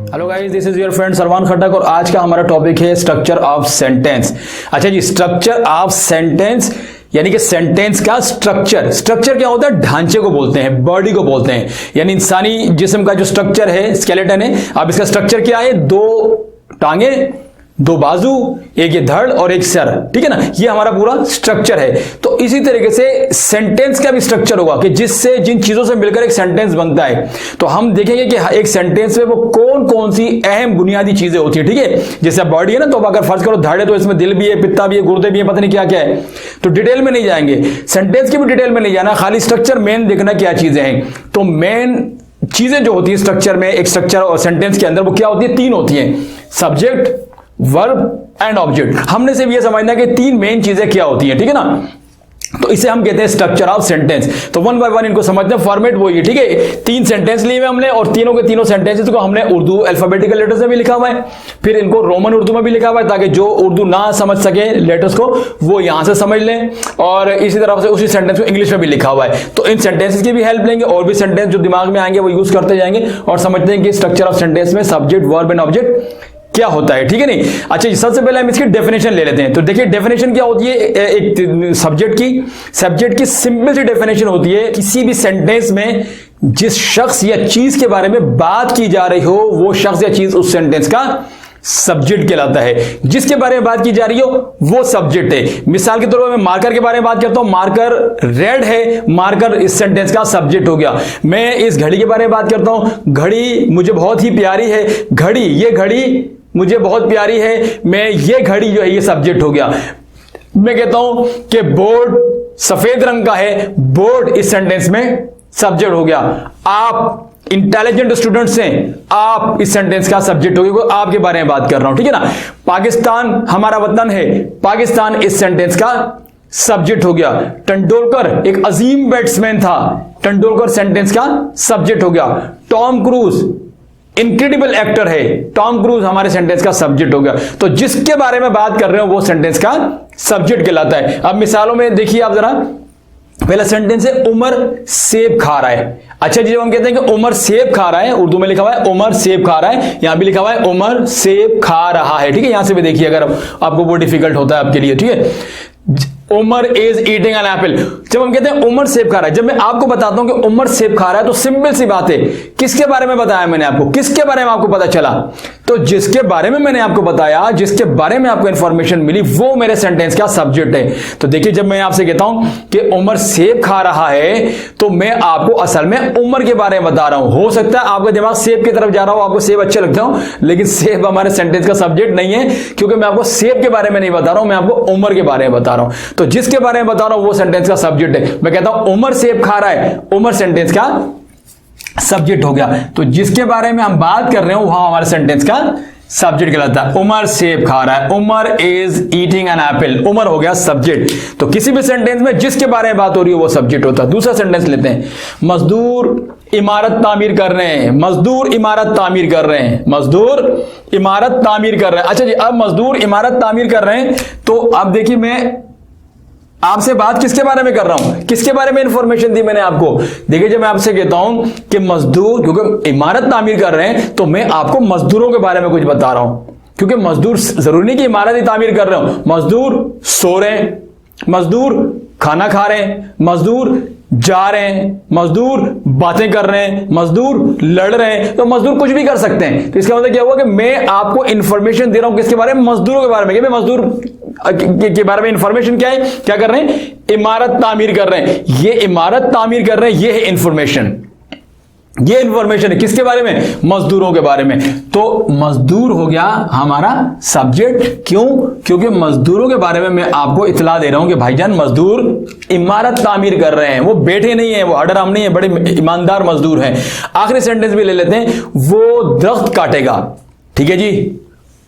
Hello guys, this is your friend Salman Khattak और आज का हमारा टॉपिक है स्ट्रक्चर ऑफ सेंटेंस। अच्छा जी, स्ट्रक्चर ऑफ सेंटेंस यानी कि सेंटेंस का स्ट्रक्चर क्या होता है? ढांचे को बोलते हैं, बॉडी को बोलते हैं, यानी इंसानी जिस्म का जो स्ट्रक्चर है, स्केलेटन है। अब इसका स्ट्रक्चर क्या है? दो टांगे, दो बाजू, एक ये धड़ और एक सर, ठीक है ना, ये हमारा पूरा स्ट्रक्चर है। तो इसी तरीके से सेंटेंस का भी स्ट्रक्चर होगा कि जिससे जिन चीजों से मिलकर एक सेंटेंस बनता है। तो हम देखेंगे कि एक सेंटेंस में वो कौन कौन सी अहम बुनियादी चीजें होती है, ठीक है। जैसे बॉडी है ना, तो अगर फर्ज करो धड़ है तो इसमें दिल भी है, पित्ता भी है, गुर्दे भी है, पता नहीं क्या क्या है। तो डिटेल में नहीं जाएंगे, सेंटेंस की भी डिटेल में नहीं जाना, खाली स्ट्रक्चर मेन देखना क्या चीजें हैं। तो मेन चीजें जो होती है स्ट्रक्चर में, एक स्ट्रक्चर और सेंटेंस के अंदर, वो क्या होती है? तीन होती है, सब्जेक्ट, वर्ब एंड ऑब्जेक्ट। हमने सिर्फ ये समझना कि तीन मेन चीजें क्या होती हैं, ठीक है ना। तो इसे हम कहते हैं स्ट्रक्चर ऑफ सेंटेंस। तो वन बाय वन इनको समझते हैं। फॉर्मेट वही है, ठीक है। तीन सेंटेंस लिए हुए हमने और तीनों के तीनों सेंटेंसेस को हमने उर्दू अल्फाबेटिकल लेटर्स में भी लिखा हुआ है, फिर इनको रोमन उर्दू में भी लिखा हुआ है, ताकि जो उर्दू ना समझ सके लेटर्स को वो यहां से समझ लें। और इसी तरह से उसी सेंटेंस को इंग्लिश में भी लिखा हुआ है। तो इन सेंटेंसेस की भी हेल्प लेंगे और भी सेंटेंस जो दिमाग में आएंगे वो यूज करते जाएंगे और समझते हैं कि स्ट्रक्चर ऑफ सेंटेंस में सब्जेक्ट, वर्ब एंड ऑब्जेक्ट क्या होता है, ठीक है नहीं। अच्छा, सबसे पहले हम इसकी डेफिनेशन ले लेते हैं। तो देखिए डेफिनेशन क्या होती है एक सब्जेक्ट की सिंपल सी डेफिनेशन होती है, किसी भी सेंटेंस में जिस शख्स या चीज के बारे में बात की जा रही हो वो शख्स या चीज उस सेंटेंस का सब्जेक्ट कहलाता है। जिसके बारे में बात की जा रही हो वो सब्जेक्ट है। मिसाल के तौर पर मैं मार्कर के बारे में बात करता हूं, मार्कर रेड है, मार्कर इस सेंटेंस का सब्जेक्ट हो गया। मैं इस घड़ी के बारे में बात करता हूं, घड़ी मुझे बहुत ही प्यारी है, घड़ी, ये घड़ी मुझे बहुत प्यारी है, मैं ये घड़ी जो है ये सब्जेक्ट हो गया। मैं कहता हूं कि बोर्ड सफेद रंग का है, बोर्ड इस सेंटेंस में सब्जेक्ट हो गया। आप इंटेलिजेंट स्टूडेंट्स हैं, आप इस सेंटेंस का सब्जेक्ट हो गया, आपके बारे में बात कर रहा हूं, ठीक है ना। पाकिस्तान हमारा वतन है, पाकिस्तान इस सेंटेंस का सब्जेक्ट हो गया। तेंदुलकर एक अजीम बैट्समैन था, तेंदुलकर सेंटेंस का सब्जेक्ट हो गया। टॉम क्रूज इनक्रेडिबल एक्टर है, टॉम क्रूज हमारे सेंटेंस का सब्जेक्ट हो गया। तो जिसके बारे में बात कर रहे हो वो सेंटेंस का सब्जेक्ट कहलाता है। अब मिसालों में देखिए आप जरा, पहला सेंटेंस है उमर सेब खा रहा है। अच्छा जी, जब हम कहते हैं कि उमर सेब खा रहा है, उर्दू में लिखा हुआ है उमर सेब खा रहा है, यहां भी लिखा हुआ है उमर सेब खा रहा है, ठीक है। यहां से भी देखिए अगर आपको वो डिफिकल्ट होता है आपके लिए, ठीक है। Umar is eating an apple. जब हम कहते हैं उमर सेब खा रहा है, जब मैं आपको बताता हूं कि उमर सेब खा रहा है तो सिंपल सी बात है, किसके बारे में बताया मैंने आपको, किसके बारे में आपको पता चला? तो जिसके बारे में मैंने आपको बताया, जिसके बारे में आपको इंफॉर्मेशन मिली, वो मेरे सेंटेंस का सब्जेक्ट है। तो देखिए, जब मैं आपसे कहता हूं कि उमर सेब खा रहा है तो मैं आपको असल में उमर के बारे में बता रहा हूं। हो सकता है आपका दिमाग सेब की तरफ जा रहा हो, आपको सेब अच्छे लगते हो, लेकिन सेब हमारे सेंटेंस का सब्जेक्ट नहीं है, क्योंकि मैं आपको सेब के बारे में नहीं बता रहा हूं, मैं आपको उमर के बारे में बता रहा हूं। तो जिसके बारे में बता रहा हूं वो सेंटेंस का सब्जेक्ट है। मैं कहता हूं उमर सेब खा रहा है, उमर सेंटेंस का सब्जेक्ट हो गया। तो जिसके बारे में हम बात कर रहे हो वहां हमारे सेंटेंस का सब्जेक्ट कहलाता है। उमर सेब खा रहा है, Umar is eating an apple, Umar हो गया सब्जेक्ट। तो किसी भी सेंटेंस में जिसके बारे में बात हो रही है वो सब्जेक्ट होता है। दूसरा सेंटेंस लेते हैं, मजदूर इमारत तामीर कर रहे हैं, मजदूर इमारत तामीर कर रहे हैं, मजदूर इमारत तामीर कर रहे हैं। अच्छा जी, अब मजदूर इमारत तामीर कर रहे हैं, तो अब देखिए मैं आपसे बात किसके बारे में कर रहा हूं, किसके बारे में इंफॉर्मेशन दी मैंने आपको? देखिए, जब मैं आपसे कहता हूं कि मजदूर, क्योंकि इमारत तामीर कर रहे हैं, तो मैं आपको मजदूरों के बारे में कुछ बता रहा हूं, क्योंकि मजदूर जरूरी नहीं कि इमारत ही तामीर कर रहे हो। मजदूर सो रहे हैं, मजदूर खाना खा रहे हैं, मजदूर जा रहे हैं, मजदूर बातें कर रहे हैं, मजदूर लड़ रहे हैं, तो मजदूर कुछ भी कर सकते हैं। तो इसका मतलब क्या हुआ कि मैं आपको इंफॉर्मेशन दे रहा हूं किसके बारे में? मजदूरों के बारे में। कि मैं मजदूर के बारे में इंफॉर्मेशन क्या है, क्या कर रहे हैं? इमारत तामीर कर रहे हैं, ये इमारत तामीर कर रहे हैं, ये है इंफॉर्मेशन, ये इंफॉर्मेशन है किसके बारे में? मजदूरों के बारे में। तो मजदूर हो गया हमारा सब्जेक्ट। क्यों? क्योंकि मजदूरों के बारे में मैं आपको इतला दे रहा हूं कि भाईजान मजदूर इमारत तामीर कर रहे हैं, वो बैठे नहीं है, वो हडराम नहीं है, बड़े ईमानदार मजदूर हैं। आखिरी सेंटेंस भी ले लेते हैं, वो दरख्त काटेगा, ठीक है जी।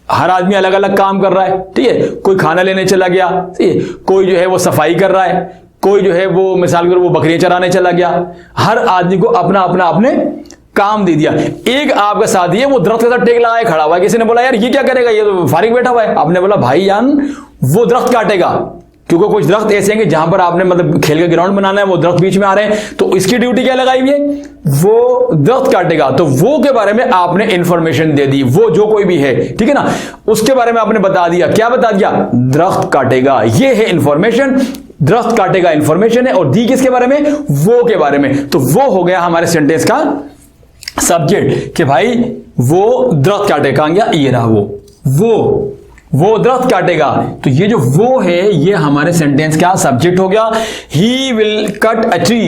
हर आदमी अलग अलग काम कर रहा है, ठीक है। कोई खाना लेने चला गया, ठीक है, कोई जो है वो सफाई कर रहा है, कोई जो है वो मिसाल कर वो बकरियां चराने चला गया। हर आदमी को अपना अपना आपने काम दे दिया। एक आपका साथी है, वो दरख्त के साथ टेक लगाए खड़ा हुआ है, किसी ने बोला यार ये क्या करेगा, ये तो फारिग बैठा हुआ है। आपने बोला भाई जान वो दरख्त काटेगा, क्योंकि कुछ दरख्त ऐसे हैं कि जहां पर आपने मतलब खेल का ग्राउंड बनाना है, वो दरख्त बीच में आ रहे हैं, तो इसकी ड्यूटी क्या लगाई हुई है, वो दरख्त काटेगा। तो वो के बारे में आपने इंफॉर्मेशन दे दी, वो जो कोई भी है, ठीक है ना, उसके बारे में आपने बता दिया। क्या बता दिया, दरख्त काटेगा, ये है इंफॉर्मेशन, दरख्त काटेगा इंफॉर्मेशन है, और दी किसके बारे में, वो के बारे में। तो वो हो गया हमारे सेंटेंस का सब्जेक्ट कि भाई वो दरख्त काटेगा। कहां गया, ये रहा वो दरख्त काटेगा। तो ये जो वो है ये हमारे सेंटेंस का सब्जेक्ट हो गया। He will cut a tree,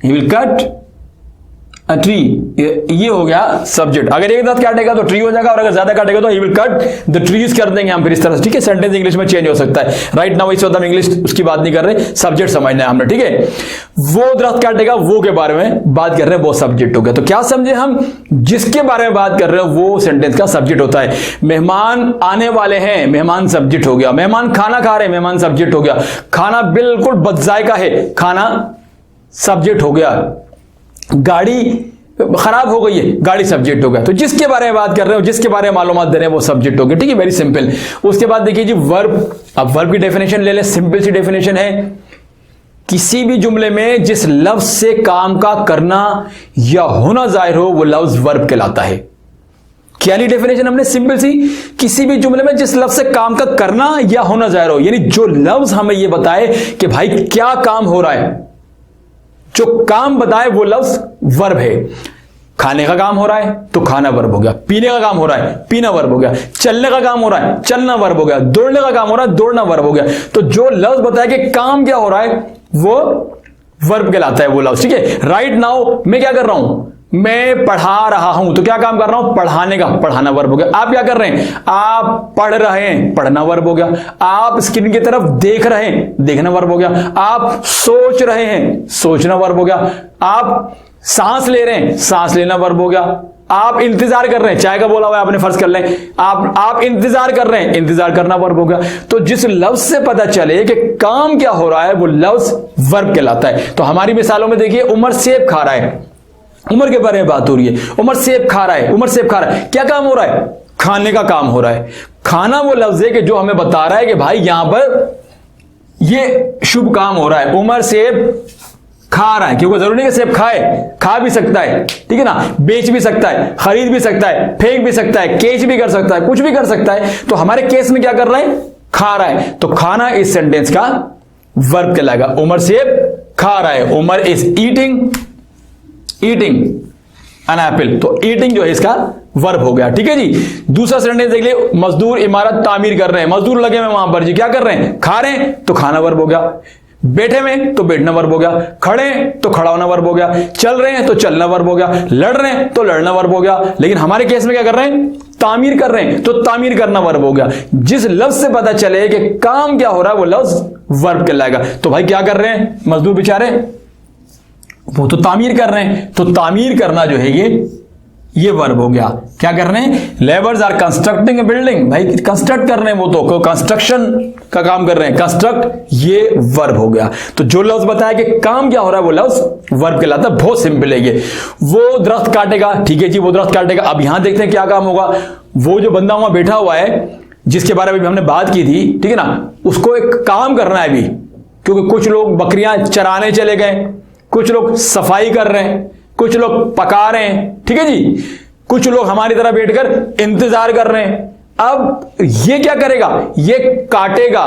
he will cut a tree, ये हो गया सब्जेक्ट। अगर एक दरख्त काटेगा तो ट्री हो जाएगा, और अगर ज्यादा काटेगा तो he will cut the trees कर देंगे हम फिर इस तरह से, ठीक है। सेंटेंस इंग्लिश में चेंज हो सकता है। राइट नाउ इस वक्त हम इंग्लिश उसकी बात नहीं कर रहे, सब्जेक्ट समझना है हमने, ठीक है। वो दरख्त काटेगा, वो के बारे में बात कर रहे हैं, वो सब्जेक्ट हो गया। तो क्या समझे हम, जिसके बारे में बात कर रहे हो वो सेंटेंस का सब्जेक्ट होता है। मेहमान आने वाले हैं, मेहमान सब्जेक्ट हो गया। मेहमान खाना खा रहे हैं, मेहमान सब्जेक्ट हो गया। खाना बिल्कुल बदजायका है, खाना सब्जेक्ट हो गया। गाड़ी खराब हो गई है, गाड़ी सब्जेक्ट हो गया। तो जिसके बारे में बात कर रहे हो, जिसके बारे में मालूमात दे रहे हैं, वो सब्जेक्ट हो गया, ठीक है, वेरी सिंपल। उसके बाद देखिए जी वर्ब। अब वर्ब की डेफिनेशन ले ले, सिंपल सी डेफिनेशन है, किसी भी जुमले में जिस लफ्ज से काम का करना या होना जाहिर हो वो लफ्ज वर्ब कहलाता है। क्या ली डेफिनेशन हमने, सिंपल सी, किसी भी जुमले में जिस लफ्ज से काम का करना या होना जाहिर हो, यानी जो लफ्ज हमें यह बताए कि भाई क्या काम हो रहा है, जो काम बताए वो लफ्ज वर्ब है। खाने का काम हो रहा है तो खाना वर्ब हो गया, पीने का काम हो रहा है पीना वर्ब हो गया, चलने का काम हो रहा है चलना वर्ब हो गया, दौड़ने का काम हो रहा है दौड़ना वर्ब हो गया। तो जो लफ्ज बताया कि काम क्या हो रहा है वो वर्ब कहलाता है वो लफ्ज, ठीक है। राइट नाउ मैं क्या कर रहा हूं, मैं पढ़ा रहा हूं, तो क्या काम कर रहा हूं, पढ़ाने का, पढ़ाना वर्ब हो गया। आप क्या कर रहे हैं, आप पढ़ रहे हैं, पढ़ना वर्ब हो गया। आप स्क्रीन की तरफ देख रहे हैं, देखना वर्ब हो गया। आप सोच रहे हैं, सोचना वर्ब हो गया। आप सांस ले रहे हैं, सांस लेना वर्ब हो गया। आप इंतजार कर रहे हैं, चाय का बोला हुआ है आपने, फर्ज कर लें आप इंतजार कर रहे हैं, इंतजार करना वर्ब हो गया। तो जिस लफ्ज से पता चले कि काम क्या हो रहा है वो लफ्ज वर्ब कहलाता है। तो हमारी मिसालों में देखिए, उमर सेब खा रहा है, उमर के बारे में बात हो रही है, उमर सेब खा रहा है, उमर सेब खा रहा है, क्या काम हो रहा है, खाने का काम हो रहा है। खाना वो लफ्ज है कि जो हमें बता रहा है कि भाई यहां पर ये शुभ काम हो रहा है, उमर सेब खा रहा है, क्योंकि जरूरी नहीं कि सेब खाए, खा भी सकता है, ठीक है ना, बेच भी सकता है, खरीद भी सकता है, फेंक भी सकता है, केच भी कर सकता है, कुछ भी कर सकता है। तो हमारे केस में क्या कर रहा है, खा रहा है। तो खाना इस सेंटेंस का वर्ब कहलाएगा। उमर सेब खा रहा है, Umar is eating an apple, तो ईटिंग जो है इसका वर्ब हो गया, ठीक है जी। दूसरा सेंटेंस देख लिए, मजदूर इमारत तामीर कर रहे हैं, मजदूर लगे हुए वहां पर जी, क्या कर रहे हैं, खा रहे हैं, तो खाना वर्ब हो गया। बैठे में तो बैठना वर्ब हो गया, खड़े तो खड़ा होना वर्ब हो गया, चल रहे हैं तो चलना वर्ब हो गया, लड़ रहे हैं तो लड़ना वर्ब हो गया। लेकिन हमारे केस में क्या कर रहे हैं, तामीर कर रहे हैं, तो तामीर करना वर्ब हो गया। जिस लफ्ज से पता चले कि काम क्या हो रहा है वो लफ्ज वर्ब कहलाएगा। तो भाई क्या कर रहे हैं मजदूर बेचारे, वो तो तामीर कर रहे हैं, तो तामीर करना जो है ये वर्ब हो गया। क्या कर रहे हैं, labours are constructing a building, भाई कंस्ट्रक्ट कर रहे हैं, वो तो कंस्ट्रक्शन का काम कर रहे हैं, कंस्ट्रक्ट ये वर्ब हो गया। तो जो लफ्ज बताया कि काम क्या हो रहा है वो लफ्ज वर्ब कहलाता है। बहुत सिंपल है ये। वो दरख्त काटेगा, ठीक है जी, वो दरख्त काटेगा। अब यहां देखते हैं क्या काम होगा। वो जो बंदा वहां बैठा हुआ है जिसके बारे में हमने बात की थी, ठीक है ना, उसको एक काम करना है अभी, क्योंकि कुछ लोग बकरियां चराने चले गए, कुछ लोग सफाई कर रहे हैं, कुछ लोग पका रहे हैं, ठीक है जी, कुछ लोग हमारी तरह बैठकर इंतजार कर रहे हैं। अब ये क्या करेगा, ये काटेगा।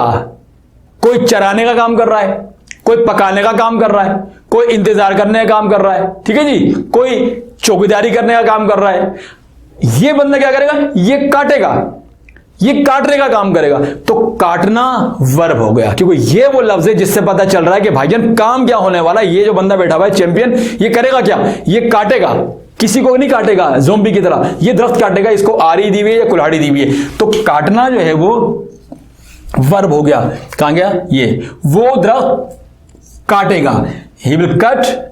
कोई चराने का काम कर रहा है, कोई पकाने का काम कर रहा है, कोई इंतजार करने का काम कर रहा है, ठीक है जी, कोई चौकीदारी करने का काम कर रहा है। ये बंदा क्या करेगा, ये काटेगा, ये काटने का काम करेगा। तो काटना वर्ब हो गया, क्योंकि ये वो लफ्ज है जिससे पता चल रहा है कि भाईजान काम क्या होने वाला है। ये जो बंदा बैठा हुआ है चैंपियन, ये करेगा क्या, ये काटेगा, किसी को नहीं काटेगा ज़ोंबी की तरह, ये दरख्त काटेगा, इसको आरी दी हुई है या कुल्हाड़ी दी हुई है। तो काटना जो है वो वर्ब हो गया। कहां गया ये, वो दरख्त काटेगा, he will cut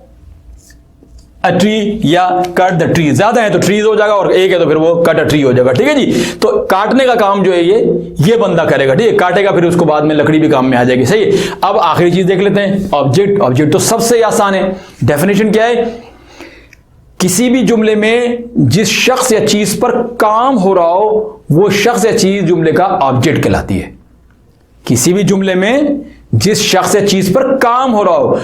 a tree या कट द ट्री। ज्यादा है तो ट्रीज हो जाएगा, और एक है तो फिर वो कट अ ट्री हो जाएगा, ठीक है जी। तो काटने का काम जो है ये बंदा करेगा, ठीक है, काटेगा, फिर उसको बाद में लकड़ी भी काम में आ जाएगी, सही है। अब आखिरी चीज देख लेते हैं, ऑब्जेक्ट। ऑब्जेक्ट तो सबसे आसान है। डेफिनेशन क्या है, किसी भी जुमले में जिस शख्स या चीज पर काम हो रहा हो वो शख्स या चीज जुमले का ऑब्जेक्ट कहलाती है। किसी भी जुमले में जिस शख्स या चीज पर काम हो रहा हो।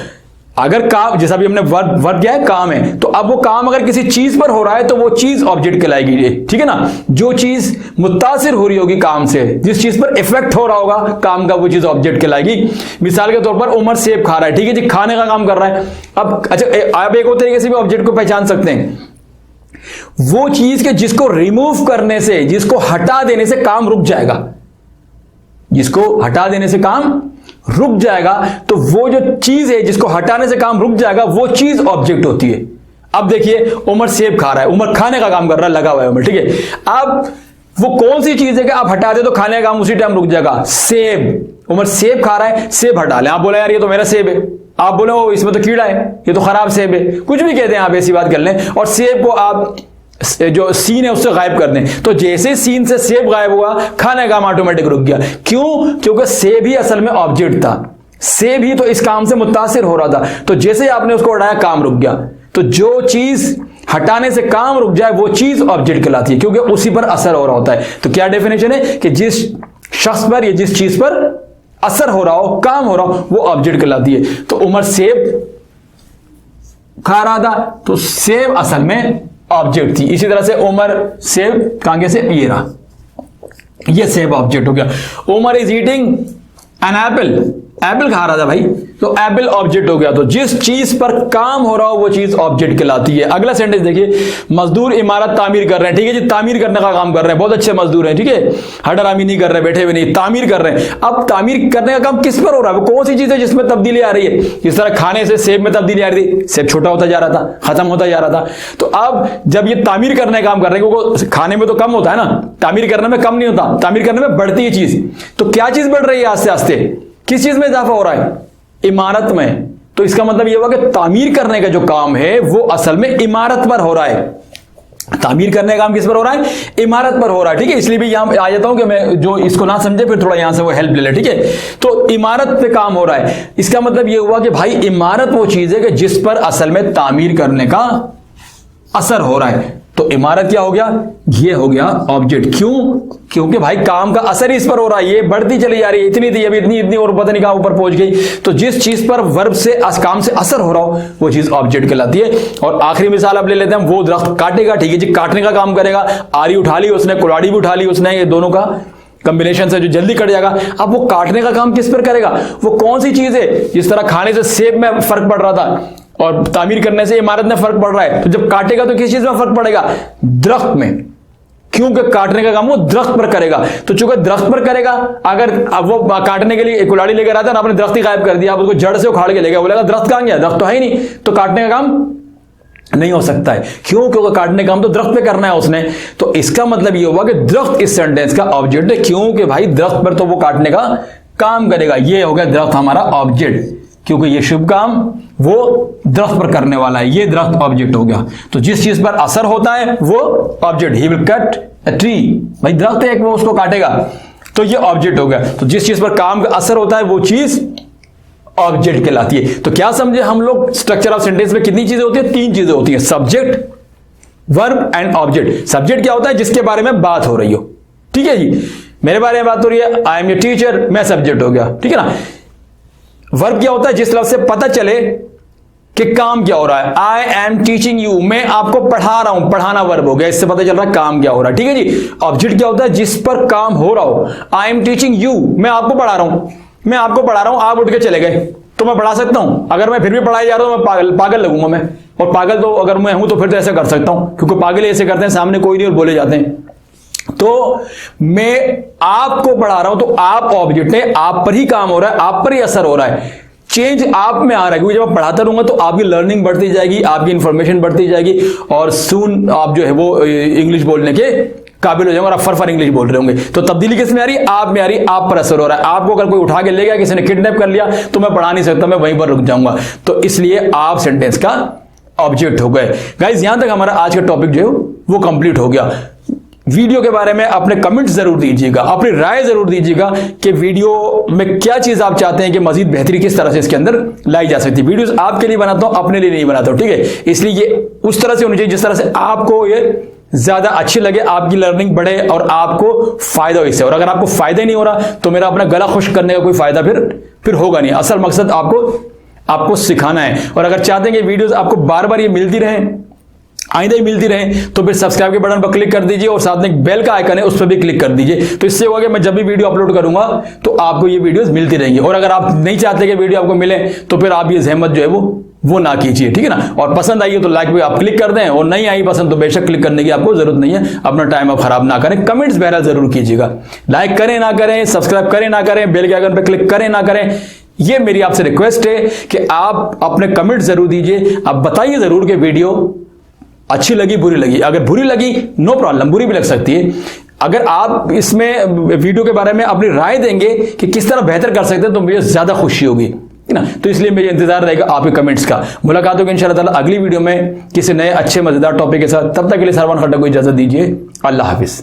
अगर काम, जैसा भी हमने वर्ब क्या है, काम है, तो अब वो काम अगर किसी चीज पर हो रहा है तो वो चीज ऑब्जेक्ट कहलाएगी, ठीक है ना। जो चीज मुतासिर हो रही होगी काम से, जिस चीज पर इफेक्ट हो रहा होगा काम का, वो चीज ऑब्जेक्ट कहलाएगी। मिसाल के तौर पर उमर सेब खा रहा है, ठीक है जी, खाने का काम कर रहा है। अब अच्छा, आप एक और तरीके से भी ऑब्जेक्ट को पहचान सकते हैं, वो चीज के जिसको रिमूव करने से, जिसको हटा देने से काम रुक जाएगा, जिसको हटा देने से काम रुक जाएगा, तो वो जो चीज है जिसको हटाने से काम रुक जाएगा, वो चीज ऑब्जेक्ट होती है। अब देखिए, उमर सेब खा रहा है, उमर खाने का काम कर रहा है, लगा हुआ है उमर, ठीक है। अब वो कौन सी चीज है कि आप हटा दे तो खाने का काम उसी टाइम रुक जाएगा? सेब। उमर सेब खा रहा है, सेब हटा लें। आप बोले यार ये तो मेरा सेब है, आप बोले ओ इसमें तो कीड़ा है, ये तो खराब सेब है, कुछ भी कहते हैं आप, ऐसी बात कर लें, और सेब को आप जो सीन है उससे गायब कर दें, तो जैसे सीन से सेब गायब हुआ, खाने का काम ऑटोमेटिक रुक गया। क्यों? क्योंकि सेब ही असल में ऑब्जेक्ट था, सेब ही तो इस काम से मुतासिर हो रहा था, तो जैसे ही आपने उसको हटाया काम रुक गया। तो जो चीज हटाने से काम रुक जाए वो चीज ऑब्जेक्ट कहलाती है, क्योंकि उसी पर असर हो रहा होता है। तो क्या डेफिनेशन है कि जिस शख्स पर या जिस चीज पर असर हो रहा हो, काम हो रहा हो, वो ऑब्जेक्ट कहलाती है। तो उमर सेब खा रहा था, तो सेब असल में ऑब्जेक्ट थी। इसी तरह से उमर सेब कांगे से ये रहा, ये सेब ऑब्जेक्ट हो गया। Umar is eating an apple, apple खा रहा था भाई, तो एप्पल ऑब्जेक्ट हो गया। तो जिस चीज पर काम हो रहा हो वो चीज ऑब्जेक्ट कहलाती है। अगला सेंटेंस देखिए, मजदूर इमारत तामीर कर रहे हैं, ठीक है जी, तामीर करने का काम कर रहे हैं, बहुत अच्छे मजदूर हैं, ठीक है, हडरामी नहीं कर रहे, बैठे हुए नहीं, तामीर कर रहे हैं। अब तामीर करने का काम किस पर हो रहा है? वो कौन सी चीज है जिसमें तब्दीली आ रही है? जिस तरह खाने से सेब में तब्दीली आ रही थी, सेब छोटा होता जा रहा था, खत्म होता जा रहा था। तो अब जब ये तामीर करने का काम कर रहे हैं, क्योंकि खाने में तो कम होता है ना, तामीर करने में कम नहीं होता, तामीर करने में बढ़ती है चीज। तो क्या चीज बढ़ रही है आस्ते आस्ते? किस चीज में इजाफा हो रहा है? इमारत में। तो इसका मतलब यह हुआ कि तामीर करने का जो काम है वो असल में इमारत पर हो रहा है। तामीर करने का काम किस पर हो रहा है? इमारत पर हो रहा है, ठीक है। इसलिए भी यहां आ जाता हूं कि मैं जो इसको ना समझे फिर थोड़ा यहां से वो हेल्प ले ले, ठीक है। तो इमारत पे काम हो रहा है, इसका मतलब यह हुआ कि भाई इमारत वो चीज है कि जिस पर असल में तामीर करने का असर हो रहा है। तो इमारत क्या हो गया? ये हो गया ऑब्जेक्ट। क्यों? क्योंकि भाई काम का असर इस पर हो रहा है, ये बढ़ती चली जा रही है, इतनी थी अभी इतनी और पता नहीं कहां ऊपर पहुंच गई। तो जिस चीज पर वर्ब से काम से असर हो रहा हो वो चीज ऑब्जेक्ट कहलाती है। और आखिरी मिसाल अब ले लेते हैं, वो दरख्त काटेगा, ठीक है जी, काटने का काम करेगा, आरी उठा ली उसने, कुल्हाड़ी भी उठा ली उसने, ये दोनों का कॉम्बिनेशन से जो जल्दी कट जाएगा। अब वो काटने का काम किस पर करेगा? वो कौन सी चीज है? जिस तरह खाने से सेब में फर्क पड़ रहा था और तामीर करने से इमारत में फर्क पड़ रहा है, तो जब काटेगा तो किस चीज में फर्क पड़ेगा? दरख्त में, क्योंकि काटने का काम वो दरख्त पर करेगा। तो चूंकि दरख्त पर करेगा, अगर अब वो काटने के लिए एक कुल्हाड़ी लेकर आता है ना, आपने दरख्त ही गायब कर दिया, आप उसको जड़ से उखाड़ के ले गया, बोलेगा दरख्त कहां गया? दरख्त तो है ही नहीं, तो काटने का काम नहीं हो सकता है। क्यों? क्योंकि काटने का काम तो दरख्त पे करना है उसने। तो इसका मतलब ये हुआ कि दरख्त इस सेंटेंस का ऑब्जेक्ट है, क्योंकि भाई दरख्त पर तो वो काटने का काम करेगा। ये हो गया दरख्त हमारा ऑब्जेक्ट, क्योंकि ये शुभ काम वो दरख्त पर करने वाला है, ये दरख्त ऑब्जेक्ट हो गया। तो जिस चीज पर असर होता है वो object. He will cut a tree, भाई दरख्त है, वो उसको काटेगा, तो ये ऑब्जेक्ट हो गया। तो जिस चीज पर काम का असर होता है वो चीज ऑब्जेक्ट कहलाती है। तो क्या समझे हम लोग, स्ट्रक्चर ऑफ सेंटेंस में कितनी चीजें होती है? 3 चीजें होती है, subject, verb and object. Subject क्या होता है? जिसके बारे में बात हो रही हो, ठीक है जी, मेरे बारे में बात हो रही है, आई एम ए टीचर, मैं सब्जेक्ट हो गया, ठीक है ना। वर्ब क्या होता है? जिस लफ्ज से पता चले कि काम क्या हो रहा है। आई एम टीचिंग यू, मैं आपको पढ़ा रहा हूं, पढ़ाना वर्ब हो गया, इससे पता चल रहा है काम क्या हो रहा है, ठीक है जी। ऑब्जेक्ट क्या होता है? जिस पर काम हो रहा हो। आई एम टीचिंग यू, मैं आपको पढ़ा रहा हूं, मैं आपको पढ़ा रहा हूं, आप उठ के चले गए तो मैं पढ़ा सकता हूं? अगर मैं फिर भी पढ़ाई जा रहा हूं, मैं पागल लगूंगा मैं, और पागल तो अगर मैं हूं तो फिर तो ऐसा कर सकता हूं, क्योंकि पागल ऐसे करते हैं, सामने कोई नहीं और बोले जाते हैं। तो मैं आपको पढ़ा रहा हूं, तो आप ऑब्जेक्ट है, आप पर ही काम हो रहा है, आप पर ही असर हो रहा है, चेंज आप में आ रहा है। क्योंकि जब आप पढ़ाता रहूंगा तो आपकी लर्निंग बढ़ती जाएगी, आपकी इंफॉर्मेशन बढ़ती जाएगी, और सून आप जो है वो इंग्लिश बोलने के काबिल हो जाएंगे, और आप फर इंग्लिश बोल रहे होंगे। तो तब्दीली किस में आ रही है? आप में आ रही है, आप पर असर हो रहा है। आपको अगर कोई उठा के ले गया, किसी ने किडनैप कर लिया, तो मैं पढ़ा नहीं सकता, मैं वहीं पर रुक जाऊंगा। तो इसलिए आप सेंटेंस का ऑब्जेक्ट हो गए। गाइस, यहां तक हमारा आज का टॉपिक जो है वो कंप्लीट हो गया। वीडियो के बारे में अपने कमेंट जरूर दीजिएगा, अपनी राय जरूर दीजिएगा कि वीडियो में क्या चीज आप चाहते हैं कि मजीद बेहतरी किस तरह से इसके अंदर लाई जा सकती है। वीडियोस आपके लिए बनाता हूं, अपने लिए नहीं बनाता हूं, ठीक है। इसलिए ये उस तरह से होनी चाहिए जिस तरह से आपको ये ज्यादा अच्छी लगे, आपकी लर्निंग बढ़े और आपको फायदा हो इससे। और अगर आपको फायदा नहीं हो रहा तो मेरा अपना गला खुश करने का कोई फायदा फिर होगा नहीं। असल मकसद आपको सिखाना है। और अगर चाहते हैं कि वीडियोस आपको बार बार ये मिलती रहे, आइंदा ही मिलती रहे, तो फिर सब्सक्राइब के बटन पर क्लिक कर दीजिए और साथ में एक बेल का आइकन है उस पर भी क्लिक कर दीजिए। तो इससे होगा कि मैं जब भी वीडियो अपलोड करूंगा तो आपको ये वीडियोस मिलती रहेंगी। और अगर आप नहीं चाहते कि वीडियो आपको मिले तो फिर आप ये जहमत जो है वो ना कीजिए, ठीक है ना। और पसंद आई है तो लाइक भी आप क्लिक कर दें, और नहीं आई पसंद तो बेशक क्लिक करने की आपको जरूरत नहीं है। अपना टाइम आप खराब ना करें। कमेंट्स बहरहाल जरूर कीजिएगा, लाइक करें ना करें, सब्सक्राइब करें ना करें, बेल के आइकन पर क्लिक करें ना करें, ये मेरी आपसे रिक्वेस्ट है कि आप अपने कमेंट जरूर दीजिए। आप बताइए जरूर कि वीडियो अच्छी लगी बुरी लगी। अगर बुरी लगी नो प्रॉब्लम, बुरी भी लग सकती है। अगर आप इसमें वीडियो के बारे में अपनी राय देंगे कि किस तरह बेहतर कर सकते हैं तो मुझे ज्यादा खुशी होगी, है ना। तो इसलिए मेरे इंतजार रहेगा आपके कमेंट्स का। मुलाकात होगी इंशाअल्लाह ताला अगली वीडियो में किसी नए अच्छे मजेदार टॉपिक के साथ। तब तक के लिए सरवान खट्टर को इजाजत दीजिए। अल्लाह हाफिज।